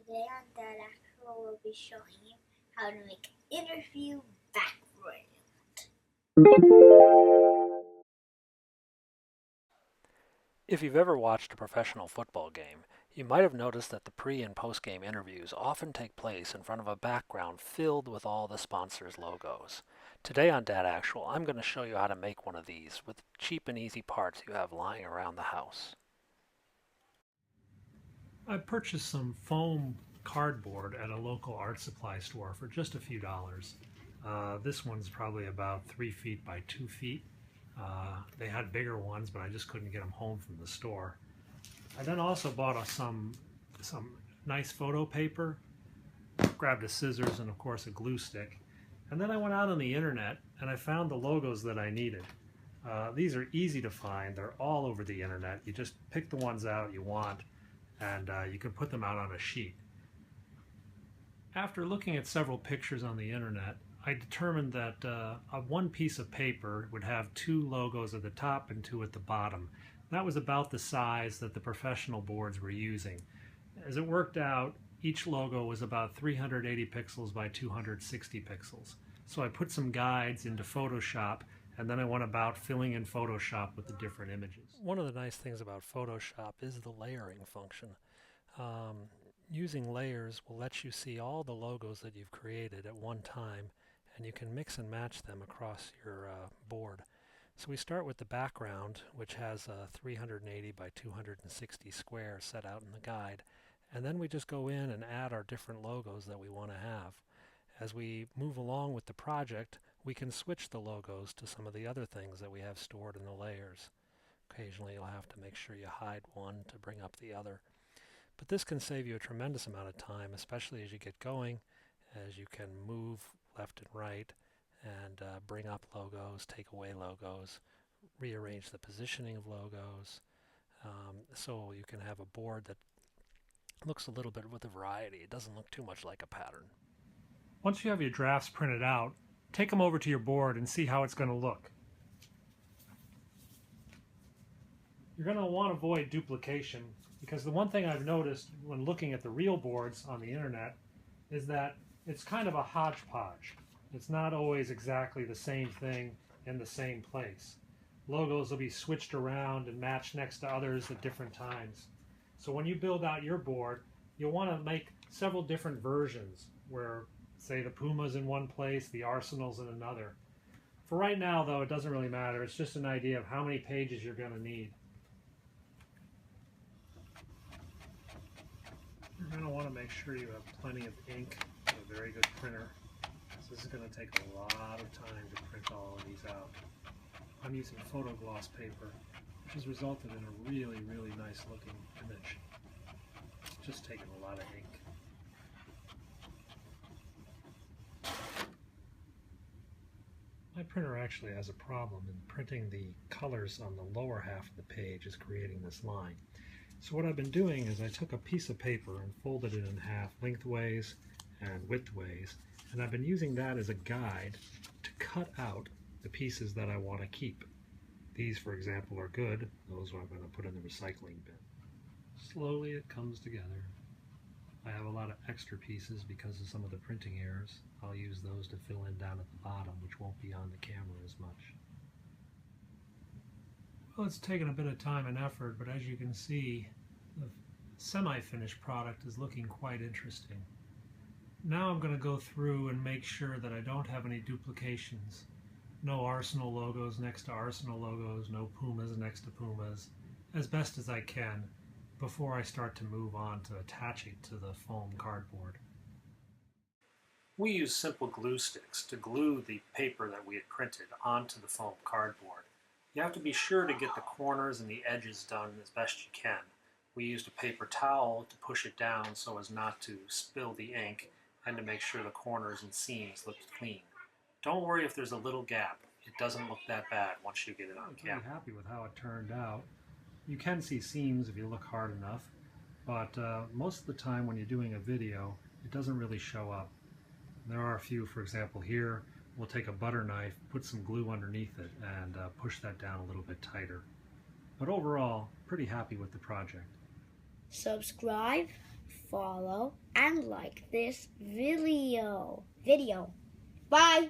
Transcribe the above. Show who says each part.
Speaker 1: Today on DadActual, we'll be showing you how to make an interview background.
Speaker 2: If you've ever watched a professional football game, you might have noticed that the pre and post game interviews often take place in front of a background filled with all the sponsors' logos. Today on DadActual, I'm going to show you how to make one of these with cheap and easy parts you have lying around the house.
Speaker 3: I purchased some foam cardboard at a local art supply store for just a few dollars. This one's probably about 3 feet by 2 feet. They had bigger ones, but I just couldn't get them home from the store. I then also bought some nice photo paper, grabbed a scissors and of course a glue stick. And then I went out on the internet and I found the logos that I needed. These are easy to find. They're all over the internet. You just pick the ones out you want and you can put them out on a sheet. After looking at several pictures on the internet, I determined that one piece of paper would have 2 logos at the top and 2 at the bottom. That was about the size that the professional boards were using. As it worked out, each logo was about 380 pixels by 260 pixels. So I put some guides into Photoshop and then I went about filling in Photoshop with the different images.
Speaker 2: One of the nice things about Photoshop is the layering function. Using layers will let you see all the logos that you've created at one time, and you can mix and match them across your board. So we start with the background, which has a 380 by 260 square set out in the guide, and then we just go in and add our different logos that we want to have. As we move along with the project, we can switch the logos to some of the other things that we have stored in the layers. Occasionally you'll have to make sure you hide one to bring up the other. But this can save you a tremendous amount of time, especially as you get going, as you can move left and right and bring up logos, take away logos, rearrange the positioning of logos, so you can have a board that looks a little bit with a variety. It doesn't look too much like a pattern.
Speaker 3: Once you have your drafts printed out, take them over to your board and see how it's going to look. You're going to want to avoid duplication, because the one thing I've noticed when looking at the real boards on the internet is that it's kind of a hodgepodge. It's not always exactly the same thing in the same place. Logos will be switched around and matched next to others at different times. So when you build out your board, you'll want to make several different versions where, say, the Puma's in one place, the Arsenal's in another. For right now, though, it doesn't really matter. It's just an idea of how many pages you're going to need. You're going to want to make sure you have plenty of ink and a very good printer. So this is going to take a lot of time to print all of these out. I'm using photo gloss paper, which has resulted in a really, really nice looking image. It's just taken a lot of ink. My printer actually has a problem in printing the colors on the lower half of the page is creating this line. So what I've been doing is I took a piece of paper and folded it in half lengthways and widthways, and I've been using that as a guide to cut out the pieces that I want to keep. These, for example, are good. Those I'm going to put in the recycling bin. Slowly it comes together. I have a lot of extra pieces because of some of the printing errors. I'll use those to fill in down at the bottom, which won't be on the camera as much. Well, it's taken a bit of time and effort, but as you can see, the semi-finished product is looking quite interesting. Now I'm going to go through and make sure that I don't have any duplications. No Arsenal logos next to Arsenal logos, no Pumas next to Pumas, as best as I can before I start to move on to attaching to the foam cardboard. We use simple glue sticks to glue the paper that we had printed onto the foam cardboard. You have to be sure to get the corners and the edges done as best you can. We used a paper towel to push it down so as not to spill the ink and to make sure the corners and seams looked clean. Don't worry if there's a little gap. It doesn't look that bad once you get it on camera. I'm pretty happy with how it turned out. You can see seams if you look hard enough, but most of the time when you're doing a video, it doesn't really show up. There are a few, for example, here. We'll take a butter knife, put some glue underneath it, and push that down a little bit tighter. But overall, pretty happy with the project.
Speaker 1: Subscribe follow, and like this video. Bye!